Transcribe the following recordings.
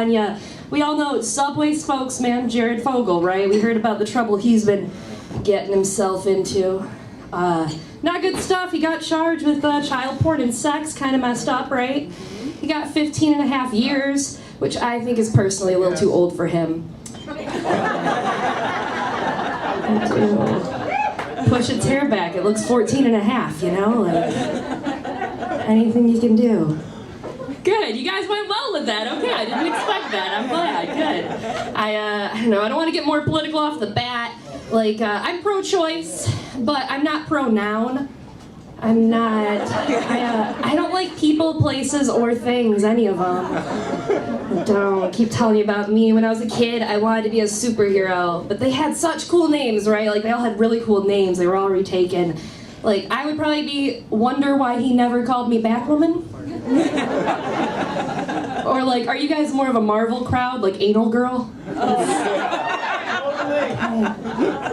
on ya. We all know Subway spokesman Jared Fogle, right? We heard about the trouble he's been getting himself into. Not good stuff. He got charged with child porn and sex, kind of messed up, right? He got 15 and a half years, which I think is personally a little too old for him. Push its hair back, it looks 14 and a half, you know? Like, anything you can do. Good, you guys went well with that. Okay, I didn't expect that. I'm glad, good. I don't know, I don't want to get more political off the bat. Like, I'm pro-choice, but I'm not pro-noun. I'm not, I don't like people, places, or things, any of them. I don't. Keep telling you about me. When I was a kid, I wanted to be a superhero, but they had such cool names, right? Like, they all had really cool names. They were all retaken. Like, I would probably be Wonder Why He Never Called Me Batwoman. Or like, are you guys more of a Marvel crowd, like Anal Girl?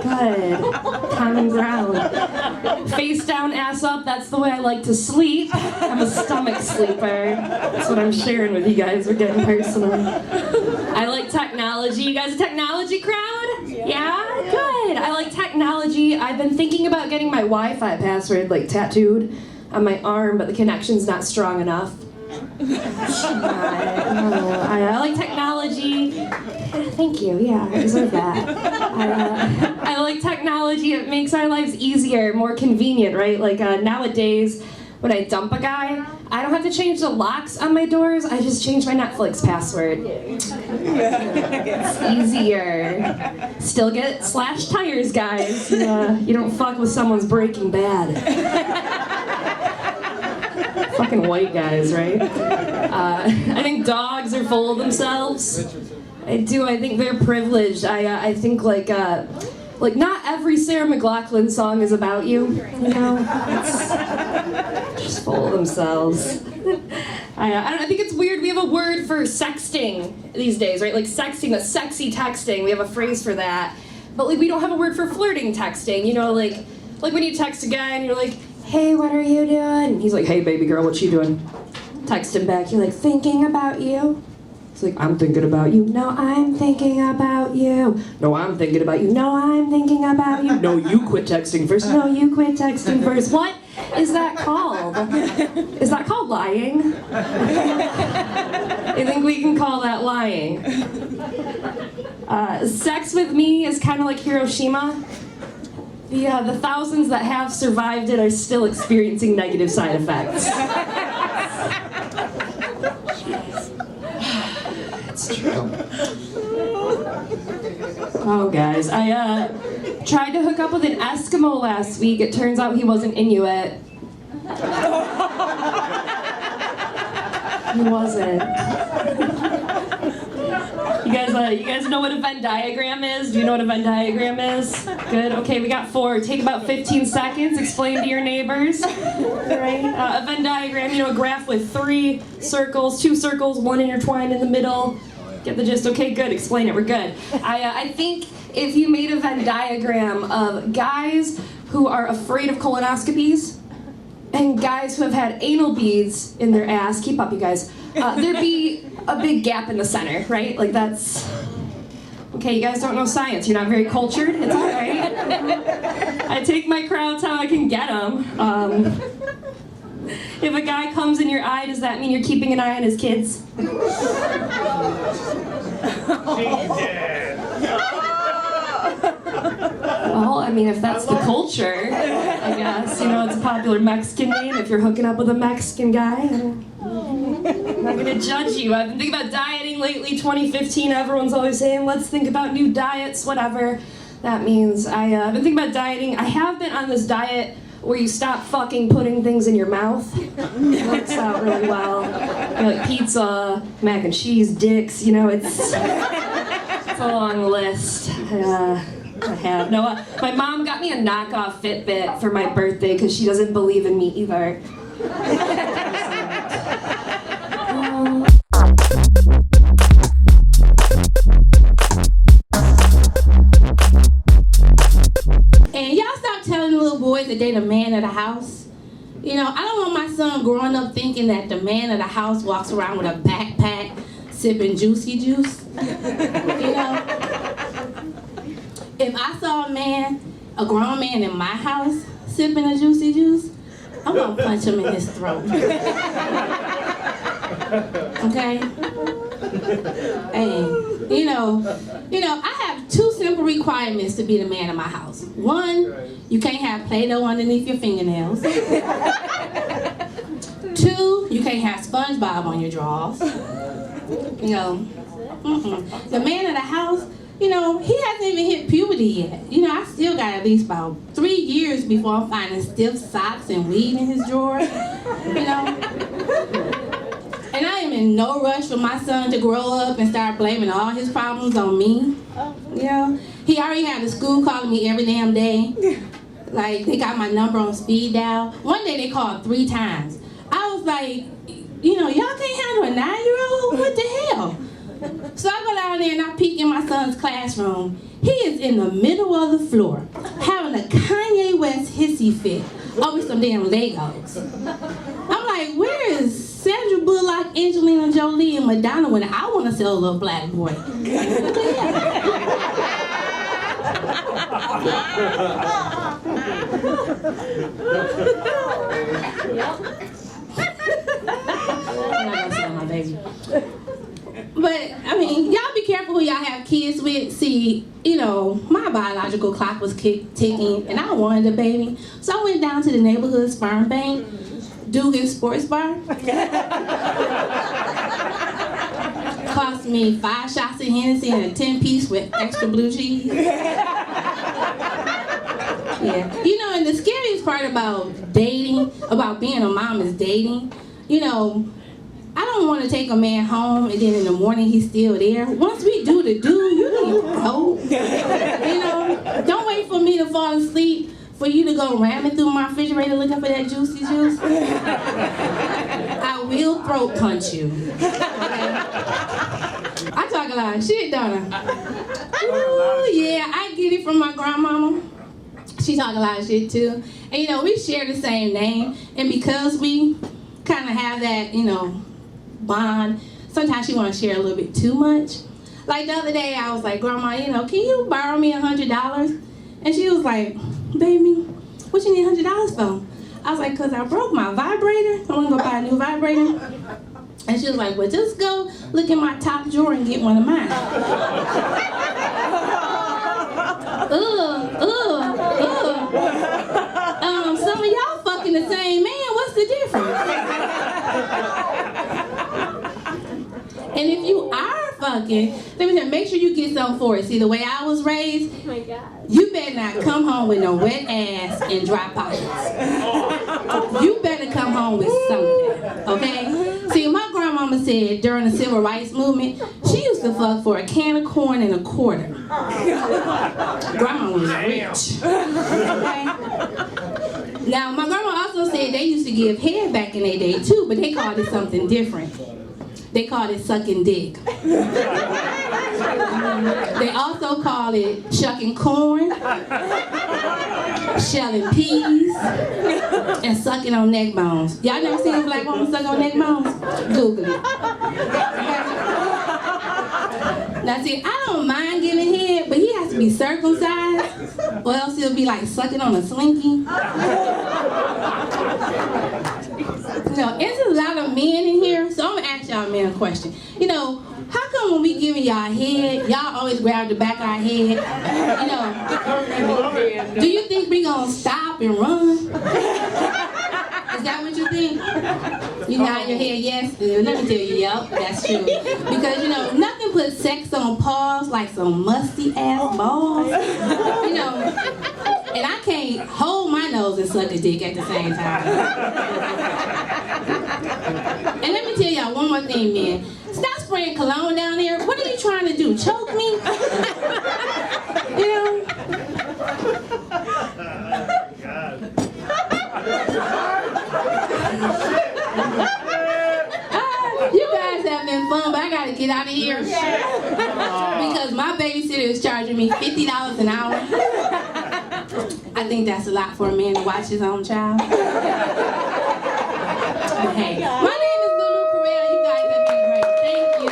Good. Common ground. Face down, ass up, that's the way I like to sleep. I'm a stomach sleeper. That's what I'm sharing with you guys. We're getting personal. I like technology. You guys a technology crowd? Yeah? Good. I like technology. I've been thinking about getting my Wi-Fi password like tattooed on my arm, but the connection's not strong enough. I like technology. Thank you, yeah, I deserve that. I like technology. It makes our lives easier, more convenient, right? Like nowadays, when I dump a guy, I don't have to change the locks on my doors, I just change my Netflix password. It's easier. Still get slashed tires, guys. You don't fuck with someone's Breaking Bad. Fucking white guys, right? I think dogs are full of themselves. I do. I think they're privileged. I think like not every Sarah McLachlan song is about you. You know, it's just full of themselves. I think it's weird. We have a word for sexting these days, right? Like sexting, the sexy texting. We have a phrase for that. But like we don't have a word for flirting texting. You know, like when you text a guy and you're like, hey, what are you doing? And he's like, hey, baby girl, what you doing? Text him back, you're like, thinking about you? He's like, I'm thinking about you. No, I'm thinking about you. No, I'm thinking about you. No, I'm thinking about you. No, you quit texting first. No, you quit texting first. What is that called? Is that called lying? I think we can call that lying. Sex with me is kind of like Hiroshima. The thousands that have survived it are still experiencing negative side effects. It's true. Oh, guys, I tried to hook up with an Eskimo last week. It turns out he wasn't Inuit. He wasn't. You guys know what a Venn diagram is? Do you know what a Venn diagram is? Good, okay, we got 4. Take about 15 seconds, explain to your neighbors. Right? A Venn diagram, you know, a graph with 3 circles, 2 circles, 1 intertwined in the middle. Get the gist? Okay, good, explain it, we're good. I think if you made a Venn diagram of guys who are afraid of colonoscopies and guys who have had anal beads in their ass, keep up you guys, there'd be a big gap in the center, right? Like that's, okay, you guys don't know science, you're not very cultured, it's all right. I take my crowds how I can get them. If a guy comes in your eye, does that mean you're keeping an eye on his kids? Well, I mean, if that's the culture, I guess, you know, it's a popular Mexican name if you're hooking up with a Mexican guy. I'm not gonna judge you. I've been thinking about dieting lately, 2015, everyone's always saying, let's think about new diets, whatever that means. I've been thinking about dieting. I have been on this diet where you stop fucking putting things in your mouth. It works out really well. You know, like pizza, mac and cheese, dicks, you know, it's a long list. I have. No, my mom got me a knockoff Fitbit for my birthday because she doesn't believe in me either. And y'all stop telling little boys that they the man of the house. You know, I don't want my son growing up thinking that the man of the house walks around with a backpack, sipping juicy juice. You know? If I saw a grown man in my house sipping a juicy juice, I'm gonna punch him in his throat. Okay? Hey, you know, I have 2 simple requirements to be the man of my house. 1, you can't have Play-Doh underneath your fingernails. 2, you can't have SpongeBob on your drawers. You know, the man of the house, he hasn't even hit puberty yet. I still got at least about 3 years before I'm finding stiff socks and weed in his drawers. And I am in no rush for my son to grow up and start blaming all his problems on me. He already had the school calling me every damn day. Like, they got my number on speed dial. One day they called 3 times. I was like, y'all can't handle a 9-year-old? What the hell? So I go down there and I peek in my son's classroom. He is in the middle of the floor, having a Kanye West hissy fit over some damn Legos. I'm like, where is Sandra Bullock, Angelina Jolie, and Madonna when I want to sell a little black boy? I'm not gonna sell my baby. But, y'all be careful who y'all have kids with. See, my biological clock was ticking, and I wanted a baby. So I went down to the neighborhood sperm bank, Dugan Sports Bar. Cost me 5 shots of Hennessy and a 10-piece with extra blue cheese. Yeah. And the scariest part about dating, about being a mom is dating, I don't want to take a man home and then in the morning he's still there. Once we do the do, you need to go. Don't wait for me to fall asleep for you to go ramming through my refrigerator looking for that juicy juice. I will throat punch you. Okay? I talk a lot of shit, don't I? Ooh, yeah, I get it from my grandmama. She talk a lot of shit too. And we share the same name. And because we kind of have that, bond, sometimes she want to share a little bit too much. Like the other day, I was like, Grandma, can you borrow me $100? And she was like, baby, what you need $100 for? I was like, because I broke my vibrator. I want to go buy a new vibrator. And she was like, well, just go look in my top drawer and get one of mine. Some of y'all fucking the same man. What's the difference? And if you are fucking, let me tell you, make sure you get something for it. See, the way I was raised, oh my God, you better not come home with no wet ass and dry pockets. You better come home with something, okay? See, my grandmama said during the civil rights movement, she used to fuck for a can of corn and a quarter. Grandma was rich, okay? Now, my grandma also said they used to give head back in their day too, but they called it something different. They called it sucking dick. They also call it shucking corn, shelling peas, and sucking on neck bones. Y'all never seen a black woman suck on neck bones? Google it. Okay? Now see, I don't mind giving head, but he has to be circumcised, or else he'll be like sucking on a slinky. There's a lot of men in here, so I'm gonna ask y'all men a question. How come when we giving y'all head, y'all always grab the back of our head? Do you think we gonna stop and run? Is that what you think? You nod your head yes? Let me tell you, yep, that's true. Because, nothing puts sex on pause like some musty ass balls. And I can't hold my nose and suck a dick at the same time. And let me tell y'all one more thing, man. Stop spraying cologne down there. What are you trying to do? Choke me? You guys have been fun, but I gotta get out of here. Because my babysitter is charging me $50 an hour. I think that's a lot for a man to watch his own child. But hey, my name is Lulu Correa. You guys have been great. Thank you.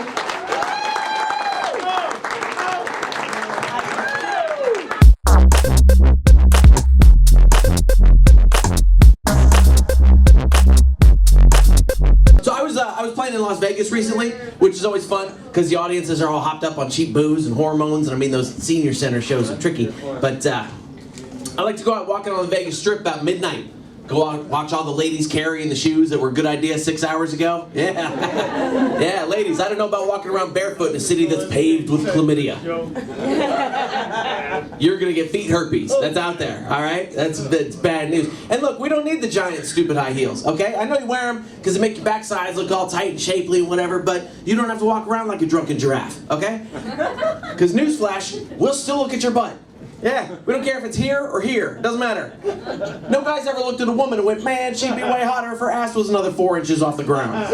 Las Vegas recently, which is always fun because the audiences are all hopped up on cheap booze and hormones, and I mean those senior center shows are tricky. But I like to go out walking on the Vegas Strip about midnight. Go out, watch all the ladies carrying the shoes that were a good idea 6 hours ago. Yeah. Yeah, ladies, I don't know about walking around barefoot in a city that's paved with chlamydia. You're gonna get feet herpes. That's out there, all right? That's bad news. And look, we don't need the giant, stupid high heels, okay? I know you wear them because they make your backsides look all tight and shapely and whatever, but you don't have to walk around like a drunken giraffe, okay? Because newsflash, we'll still look at your butt. Yeah, we don't care if it's here or here. Doesn't matter. No guy's ever looked at a woman and went, man, she'd be way hotter if her ass was another 4 inches off the ground.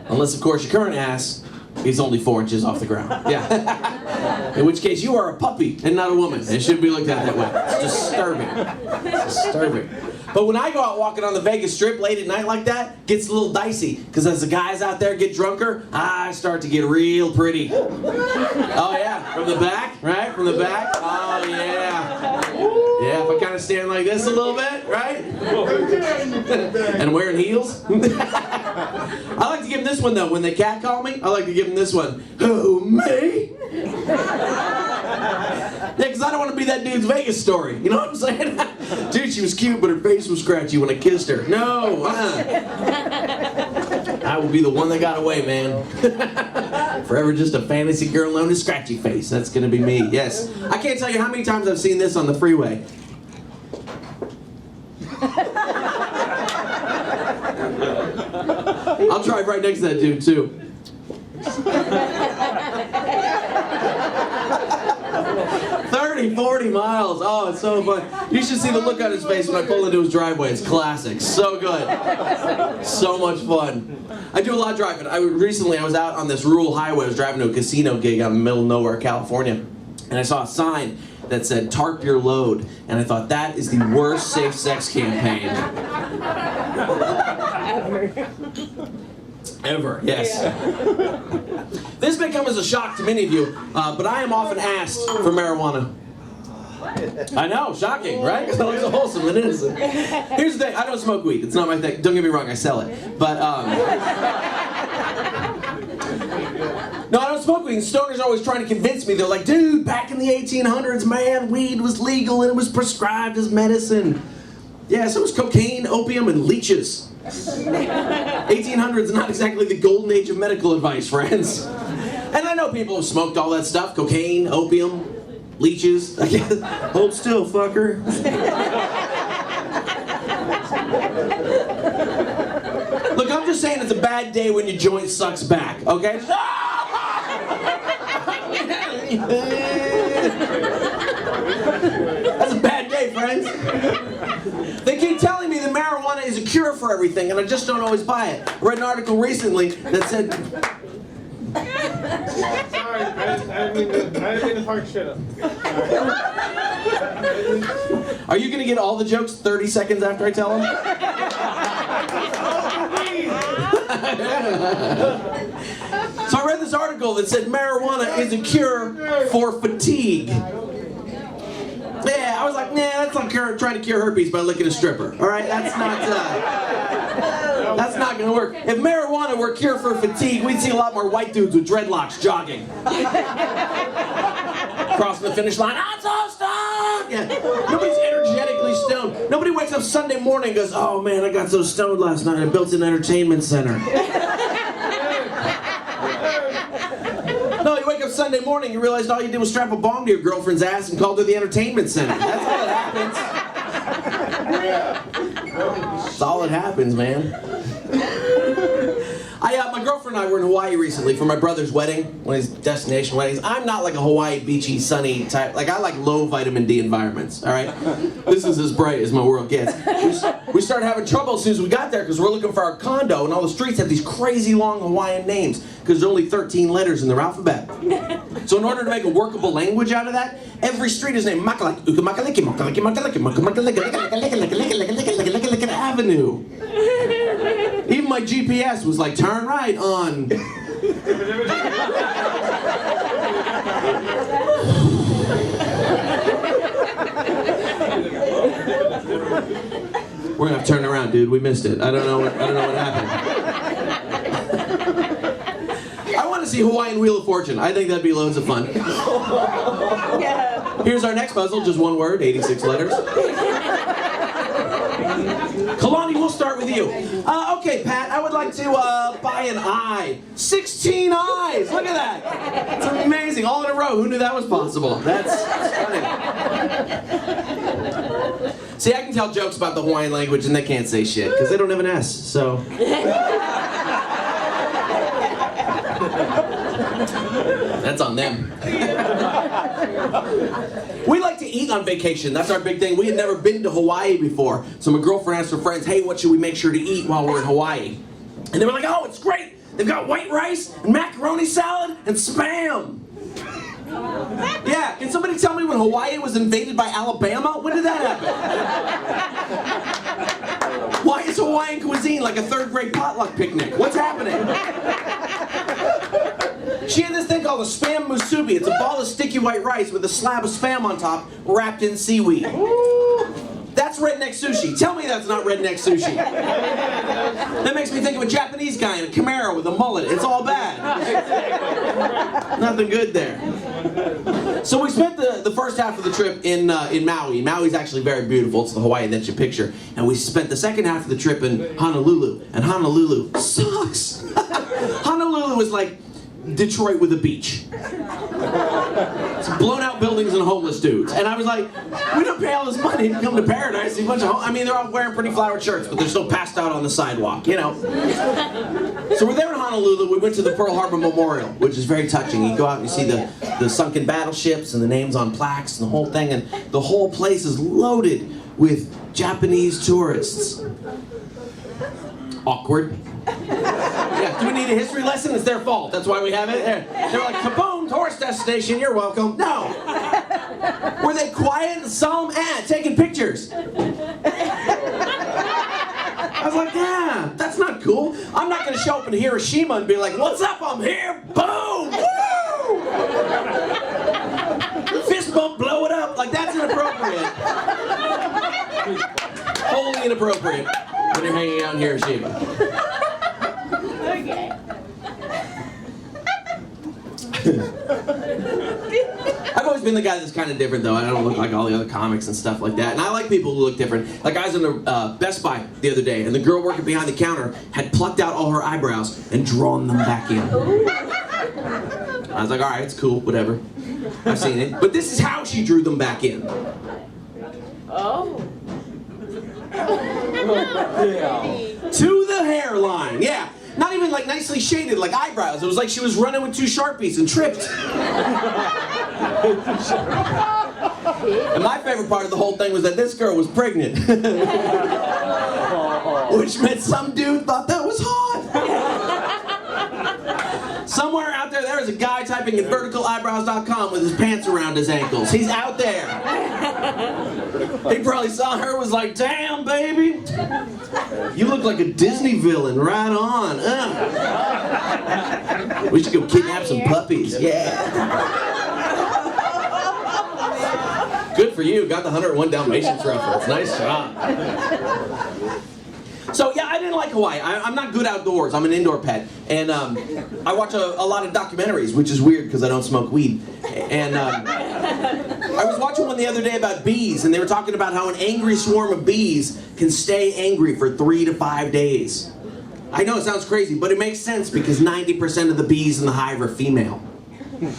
Unless, of course, your current ass is only 4 inches off the ground. Yeah. In which case, you are a puppy and not a woman. It shouldn't be looked at that way. It's disturbing. It's disturbing. But when I go out walking on the Vegas Strip late at night like that, it gets a little dicey. Because as the guys out there get drunker, I start to get real pretty. Oh yeah, from the back, right? From the back. Oh yeah. Yeah, if I kind of stand like this a little bit, right? And wearing heels. I like to give them this one though. When they catcall me, I like to give them this one. Who, me? Yeah, because I don't want to be that dude's Vegas story. You know what I'm saying? Dude, she was cute, but her face was scratchy when I kissed her. No. I will be the one that got away, man. Forever just a fantasy girl known as Scratchy Face. That's going to be me, yes. I can't tell you how many times I've seen this on the freeway. I'll drive right next to that dude, too. 30, 40 miles. Oh, it's so fun. You should see the look on his face when I pull into his driveway. It's classic. So good. So much fun. I do a lot of driving. Recently, I was out on this rural highway. I was driving to a casino gig out in the middle of nowhere, California. And I saw a sign that said, tarp your load. And I thought, that is the worst safe sex campaign. Ever, yes. This may come as a shock to many of you, but I am often asked for marijuana. I know, shocking, right? Because it looks so wholesome and innocent. Here's the thing, I don't smoke weed. It's not my thing. Don't get me wrong, I sell it. But, no, I don't smoke weed. And stoners are always trying to convince me. They're like, dude, back in the 1800s, man, weed was legal and it was prescribed as medicine. Yeah, so was cocaine, opium, and leeches. 1800s is not exactly the golden age of medical advice, friends. And I know people have smoked all that stuff. Cocaine, opium, leeches. Hold still, fucker. Look, I'm just saying it's a bad day when your joint sucks back, okay? That's a bad day, friends. They keep telling me that marijuana is a cure for everything, and I just don't always buy it. I read an article recently that said... Sorry, I didn't mean to fuck shit up. Are you going to get all the jokes 30 seconds after I tell them? So I read this article that said marijuana is a cure for fatigue. Yeah, I was like, nah, that's not trying to cure herpes by licking a stripper. All right, that's not gonna work. If marijuana were a cure for fatigue, we'd see a lot more white dudes with dreadlocks jogging. Crossing the finish line, I'm so stoned! Yeah, nobody's energetically stoned. Nobody wakes up Sunday morning and goes, oh man, I got so stoned last night, I built an entertainment center. No, you wake up Sunday morning, you realized all you did was strap a bomb to your girlfriend's ass and called her the entertainment center. That's all that happens. That's all that happens, man. My girlfriend and I were in Hawaii recently for my brother's wedding, one of his destination weddings. I'm not like a Hawaii beachy, sunny type. Like, I like low vitamin D environments, all right? This is as bright as my world gets. We started having trouble as soon as we got there because we're looking for our condo, and all the streets have these crazy long Hawaiian names because there's only 13 letters in their alphabet. So in order to make a workable language out of that, every street is named Makalaki, Ukamakaliki, Makaliki, Makaliki, Makaliki, Avenue. Even my GPS was like, turn right on. We're gonna have to turn around, dude. We missed it. I don't know what happened. to see Hawaiian Wheel of Fortune. I think that'd be loads of fun. Here's our next puzzle, just one word, 86 letters. Kalani, we'll start with you. Okay, Pat, I would like to buy an eye. 16 eyes! Look at that! It's amazing, all in a row. Who knew that was possible? That's funny. See, I can tell jokes about the Hawaiian language and they can't say shit, because they don't have an S, so... That's on them. We like to eat on vacation. That's our big thing. We had never been to Hawaii before. So my girlfriend asked her friends, hey, what should we make sure to eat while we're in Hawaii? And they were like, oh, it's great. They've got white rice and macaroni salad and Spam. Yeah, can somebody tell me when Hawaii was invaded by Alabama? When did that happen? Why is Hawaiian cuisine like a third-grade potluck picnic? What's happening? She had this thing called a Spam musubi. It's a ball of sticky white rice with a slab of Spam on top wrapped in seaweed. That's redneck sushi. Tell me that's not redneck sushi. That makes me think of a Japanese guy in a Camaro with a mullet. It's all bad. Nothing good there. So we spent the first half of the trip in Maui. Maui's actually very beautiful. It's the Hawaii that you picture. And we spent the second half of the trip in Honolulu. And Honolulu sucks. Honolulu is like Detroit with a beach. It's blown out buildings and homeless dudes. And I was like, we don't pay all this money to come to paradise. See a bunch of I mean, they're all wearing pretty flowered shirts, but they're still passed out on the sidewalk, you know. So we're there in Honolulu. We went to the Pearl Harbor Memorial, which is very touching. You go out and you see the sunken battleships and the names on plaques and the whole thing. And the whole place is loaded with Japanese tourists. Awkward. Yeah, do we need a history lesson? It's their fault. That's why we have it. They're like, kaboom, tourist destination, you're welcome. No. Were they quiet and solemn? Taking pictures. I was like, yeah, that's not cool. I'm not going to show up in Hiroshima and be like, what's up, I'm here. Boom. Woo! Fist bump, blow it up. Like, that's inappropriate. Wholly inappropriate when you're hanging out in Hiroshima. Okay. I've always been the guy that's kind of different, though. I don't look like all the other comics and stuff like that. And I like people who look different. Like, I was in a Best Buy the other day, and the girl working behind the counter had plucked out all her eyebrows and drawn them back in. I was like, all right, it's cool, whatever. I've seen it. But this is how she drew them back in. Oh. To the hairline, yeah. Not even like nicely shaded like eyebrows. It was like she was running with two Sharpies and tripped. And my favorite part of the whole thing was that this girl was pregnant. Which meant some dude thought that was hot. Somewhere out there is a guy typing at verticaleyebrows.com with his pants around his ankles. He's out there. He probably saw her, was like, damn, baby. You look like a Disney villain, right on. We should go kidnap some puppies. Yeah. Good for you. Got the 101 Dalmatians reference. Nice job. So yeah, I didn't like Hawaii. I'm not good outdoors. I'm an indoor pet, and I watch a lot of documentaries, which is weird because I don't smoke weed. And I was watching one the other day about bees, and they were talking about how an angry swarm of bees can stay angry for 3 to 5 days. I know it sounds crazy, but it makes sense because 90% of the bees in the hive are female. The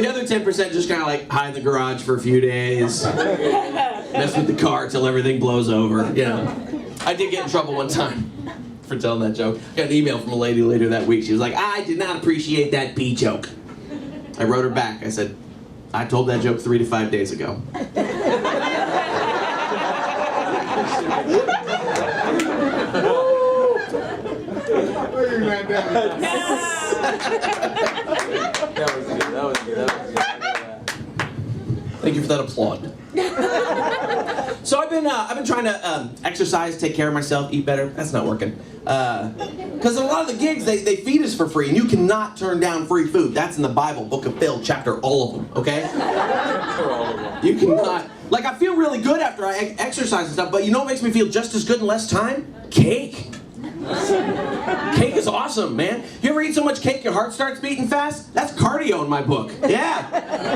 other 10% just kind of like hide in the garage for a few days, mess with the car till everything blows over. You know, I did get in trouble one time for telling that joke. I got an email from a lady later that week. She was like, I did not appreciate that bee joke. I wrote her back. I said, I told that joke 3 to 5 days ago. Thank you for that applaud. So I've been trying to exercise, take care of myself, eat better. That's not working. Because a lot of the gigs, they feed us for free, and you cannot turn down free food. That's in the Bible, Book of Phil, chapter all of them, okay? You cannot. Like, I feel really good after I exercise and stuff, but you know what makes me feel just as good in less time? Cake. Cake is awesome, man. You ever eat so much cake your heart starts beating fast? That's cardio in my book. Yeah.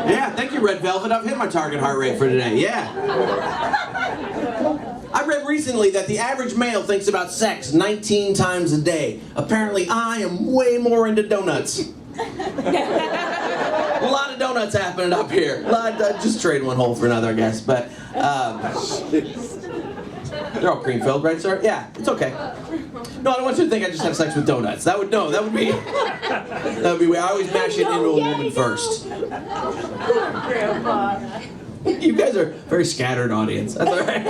Yeah, thank you, Red Velvet. I've hit my target heart rate for today. Yeah. I read recently that the average male thinks about sex 19 times a day. Apparently, I am way more into donuts. A lot of donuts happening up here. Just trade one hole for another, I guess. But they're all cream filled, right, sir? Yeah, it's okay. No, I don't want you to think I just have sex with donuts. That would be weird. I always mash it into a woman first. You guys are a very scattered audience. That's all right.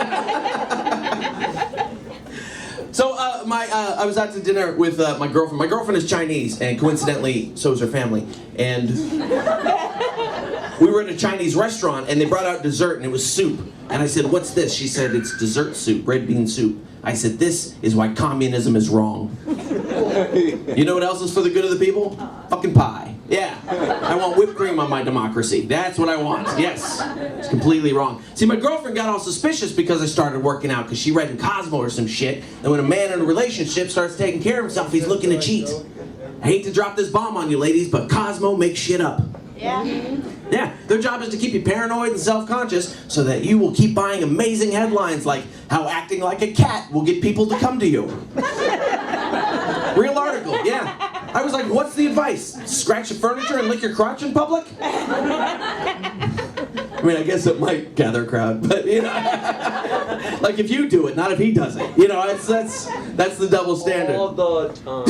So, I was out to dinner with my girlfriend. My girlfriend is Chinese, and coincidentally, so is her family. And we were at a Chinese restaurant, and they brought out dessert, and it was soup. And I said, "What's this?" She said, "It's dessert soup, red bean soup." I said, "This is why communism is wrong." You know what else is for the good of the people? Fucking pie. Yeah. I want whipped cream on my democracy. That's what I want. Yes. It's completely wrong. See, my girlfriend got all suspicious because I started working out, because she read in Cosmo or some shit, and when a man in a relationship starts taking care of himself, he's looking to cheat. I hate to drop this bomb on you ladies, but Cosmo makes shit up. Yeah. Yeah, their job is to keep you paranoid and self-conscious so that you will keep buying amazing headlines like how acting like a cat will get people to come to you. Real article, yeah. I was like, what's the advice? Scratch the furniture and lick your crotch in public? I mean, I guess it might gather a crowd, but you know, like if you do it, not if he does it. You know, that's the double standard. All the time.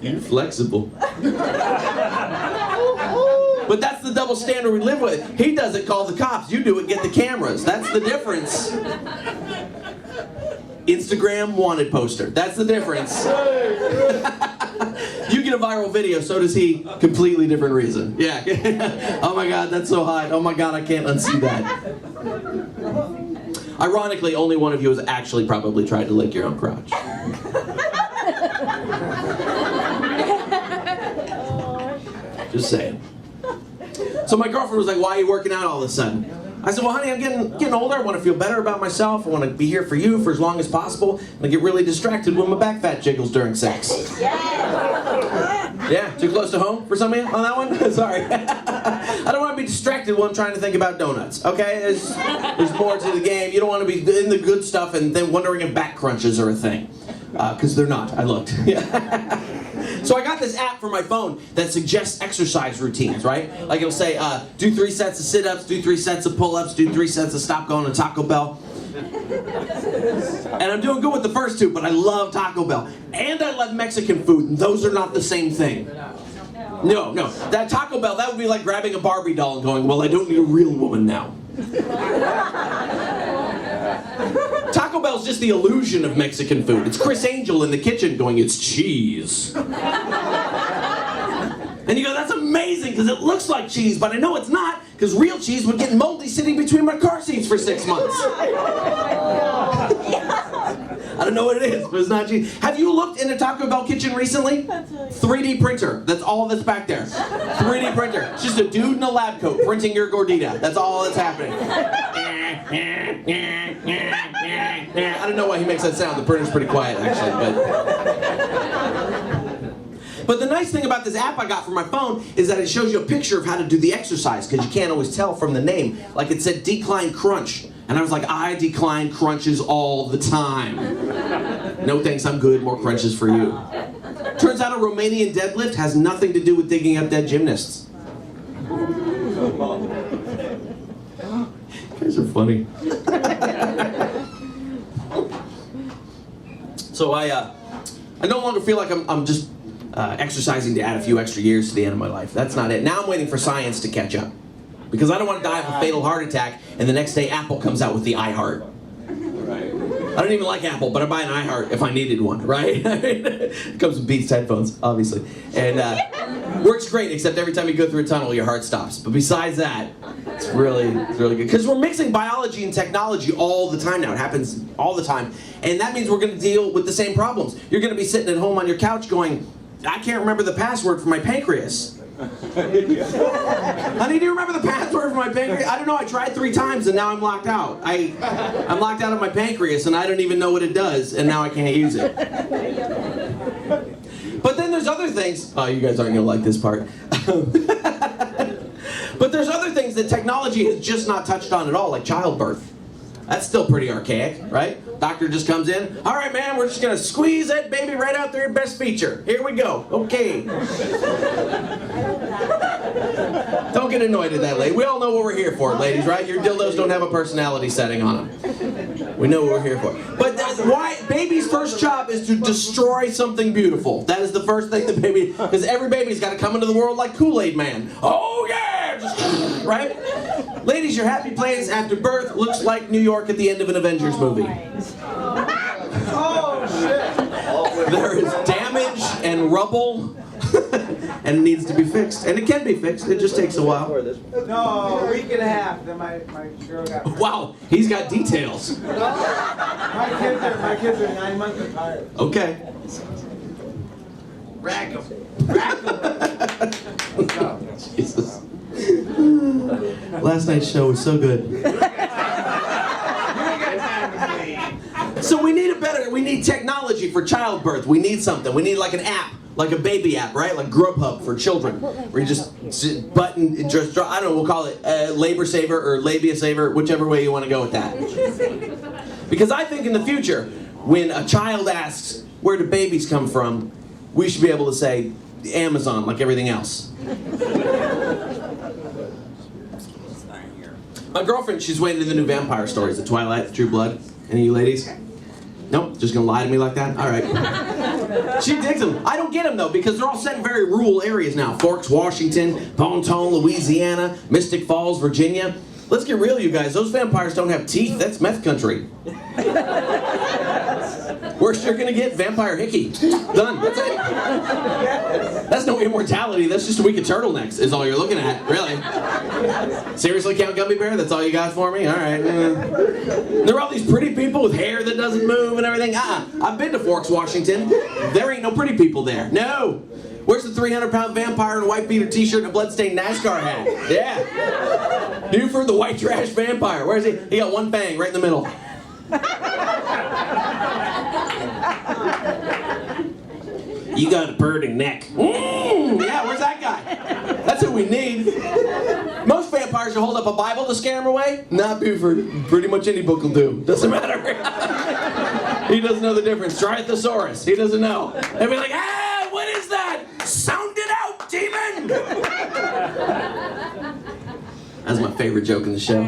You're flexible. But that's the double standard we live with. He does it, call the cops. You do it, get the cameras. That's the difference. Instagram wanted poster. That's the difference. You get a viral video, so does he. Completely different reason. Yeah. Oh my God, that's so hot. Oh my God, I can't unsee that. Ironically, only one of you has actually probably tried to lick your own crotch. Just saying. So my girlfriend was like, "Why are you working out all of a sudden?" I said, "Well, honey, I'm getting older. I want to feel better about myself. I want to be here for you for as long as possible. And I get really distracted when my back fat jiggles during sex." Yeah, too close to home for some of you on that one? Sorry. I don't want to be distracted when I'm trying to think about donuts, okay? There's more to the game. You don't want to be in the good stuff and then wondering if back crunches are a thing. Because they're not. I looked. So I got this app for my phone that suggests exercise routines, right? Like it'll say, do 3 sets of sit-ups, do 3 sets of pull-ups, do 3 sets of stop going to Taco Bell. And I'm doing good with the first 2, but I love Taco Bell. And I love Mexican food, and those are not the same thing. No. That Taco Bell, that would be like grabbing a Barbie doll and going, well, I don't need a real woman now. Taco Bell's just the illusion of Mexican food. It's Chris Angel in the kitchen going, it's cheese. And you go, that's amazing because it looks like cheese, but I know it's not because real cheese would get moldy sitting between my car seats for 6 months. I don't know what it is, but it's not cheese. Have you looked in a Taco Bell kitchen recently? 3D printer. That's all that's back there. 3D printer. It's just a dude in a lab coat printing your gordita. That's all that's happening. I don't know why he makes that sound. The printer's pretty quiet, actually, But the nice thing about this app I got for my phone is that it shows you a picture of how to do the exercise, because you can't always tell from the name. Like it said decline crunch. And I was like, I decline crunches all the time. No thanks, I'm good. More crunches for you. Turns out a Romanian deadlift has nothing to do with digging up dead gymnasts. You guys are funny. So I no longer feel like I'm just exercising to add a few extra years to the end of my life. That's not it. Now I'm waiting for science to catch up. Because I don't want to die of a fatal heart attack and the next day Apple comes out with the iHeart. I don't even like Apple, but I buy an iHeart if I needed one, right? It comes with Beats headphones, obviously. And works great, except every time you go through a tunnel, your heart stops. But besides that, it's really good. Because we're mixing biology and technology all the time now. It happens all the time. And that means we're going to deal with the same problems. You're going to be sitting at home on your couch going, I can't remember the password for my pancreas. Honey, do you remember the password for my pancreas? I don't know, I tried 3 times and now I'm locked out. I'm locked out of my pancreas and I don't even know what it does and now I can't use it. But then there's other things. Oh, you guys aren't gonna like this part. But there's other things that technology has just not touched on at all, like childbirth. That's still pretty archaic, right? Doctor just comes in. All right, man, we're just gonna squeeze that baby right out there, best feature. Here we go. Okay. Don't get annoyed at that, lady. We all know what we're here for, ladies, right? Your dildos don't have a personality setting on them. We know what we're here for. But why? Baby's first job is to destroy something beautiful. That is the first thing the baby, because every baby's got to come into the world like Kool-Aid Man. Oh yeah, just, right? Ladies, your happy place after birth looks like New York at the end of an Avengers movie. Oh, shit. There is damage and rubble, and it needs to be fixed. And it can be fixed, it just takes a while. No, a week and a half. Then my girl got pregnant. Wow, he's got details. My kids are 9 months apart. Okay. Rack 'em. Jesus. Last night's show was so good. So we need technology for childbirth. We need something. We need like an app, like a baby app, right? Like Grubhub for children, where you just button, just I don't know, we'll call it labor saver or labia saver, whichever way you want to go with that. Because I think in the future, when a child asks, where do babies come from, we should be able to say, Amazon, like everything else. My girlfriend, she's way into the new vampire stories, the Twilight, the True Blood. Any of you ladies? Nope, just gonna lie to me like that? All right. She digs them. I don't get them though, because they're all set in very rural areas now. Forks, Washington, Bonton, Louisiana, Mystic Falls, Virginia. Let's get real, you guys. Those vampires don't have teeth. That's meth country. Worst you're gonna get, vampire hickey. Done. That's it. That's no immortality. That's just a week of turtlenecks is all you're looking at, really. Seriously, Count Gummy Bear? That's all you got for me? All right. There are all these pretty people with hair that doesn't move and everything. I've been to Forks, Washington. There ain't no pretty people there. No. Where's the 300-pound vampire in a white beater t-shirt and a bloodstained NASCAR hat? Yeah. Buford, the white trash vampire. Where's he? He got one fang right in the middle. You got a burning neck. Yeah, where's that guy? That's what we need. Most vampires will hold up a Bible to scare him away. Not Buford. Pretty much any book will do. Doesn't matter. He doesn't know the difference. Try a thesaurus. He doesn't know. They'll be like, ah, what is that? Sound it out, demon! That's my favorite joke in the show.